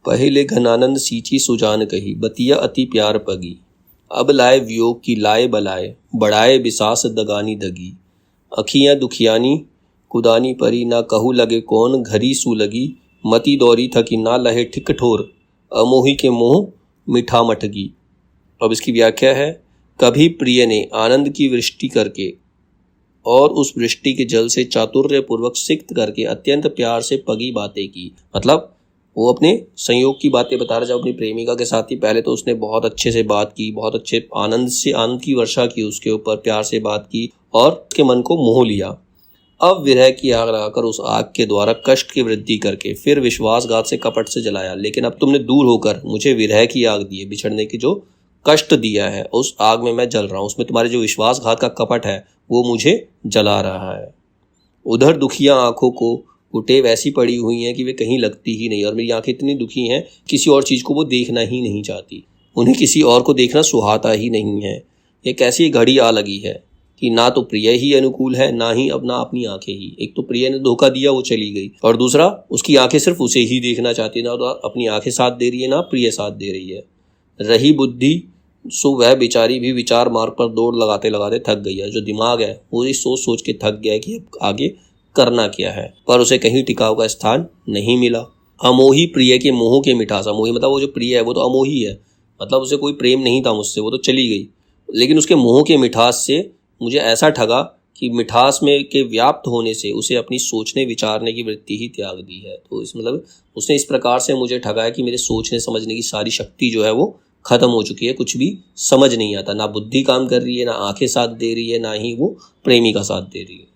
पहिले घनानंद सींची सुजान कही, बतिया अति प्यार पगी। अब लाए वियोग की लाए बलाए, बढ़ाए बिसास दगानी दगी। अखियाँ दुखियानी कुदानी परी, ना कहू लगे कौन घरी सू लगी। मति दौरी थकी ना लहे ठिक ठोर, अमोही के मोह मिठा मठगी। अब इसकी व्याख्या है, कभी प्रिय ने आनंद की वृष्टि करके और उस वृष्टि के जल से चातुर्य पूर्वक सिक्त करके अत्यंत प्यार से पगी बातें की। मतलब वो अपने संयोग की बातें बता रहा, जब अपनी प्रेमिका के साथ ही पहले तो उसने बहुत अच्छे से बात की, बहुत अच्छे आनंद की वर्षा की उसके ऊपर, प्यार से बात की और उसके मन को मोह लिया। अब विरह की आग लगाकर उस आग के द्वारा कष्ट की वृद्धि करके फिर विश्वासघात से कपट से जलाया। लेकिन अब तुमने दूर होकर मुझे विरह की आग दी है, बिछड़ने की जो कष्ट दिया है, उस आग में मैं जल रहा हूँ, उसमें तुम्हारे जो विश्वासघात का कपट है वो मुझे जला रहा है। उधर दुखियां आंखों को घुटे वैसी पड़ी हुई हैं कि वे कहीं लगती ही नहीं, और मेरी आंखें इतनी दुखी हैं किसी और चीज़ को वो देखना ही नहीं चाहती, उन्हें किसी और को देखना सुहाता ही नहीं है। एक ऐसी घड़ी आ लगी है कि ना तो प्रिय ही अनुकूल है, ना ही अपना अपनी आंखें ही। एक तो प्रिय ने धोखा दिया, वो चली गई, और दूसरा उसकी आंखें सिर्फ उसे ही देखना चाहती है, ना तो अपनी आंखें साथ दे रही है, ना प्रिय साथ दे रही है। रही बुद्धि सो वह बेचारी भी विचार मार्ग पर दौड़ लगाते लगाते थक गई है। जो दिमाग है वो इस सोच सोच के थक गया है कि अब आगे करना क्या है, पर उसे कहीं टिकाव का स्थान नहीं मिला। अमोही प्रिय के मोह के मिठास, अमोही मतलब वो जो प्रिय है वो तो अमोही है, मतलब उसे कोई प्रेम नहीं था मुझसे, वो तो चली गई, लेकिन उसके मोह के मिठास से मुझे ऐसा ठगा कि मिठास में के व्याप्त होने से उसे अपनी सोचने विचारने की वृत्ति ही त्याग दी है। तो इस मतलब उसने इस प्रकार से मुझे ठगा है कि मेरे सोचने समझने की सारी शक्ति जो है वो खत्म हो चुकी है, कुछ भी समझ नहीं आता, ना बुद्धि काम कर रही है, ना आंखें साथ दे रही है, ना ही वो प्रेमी का साथ दे रही है।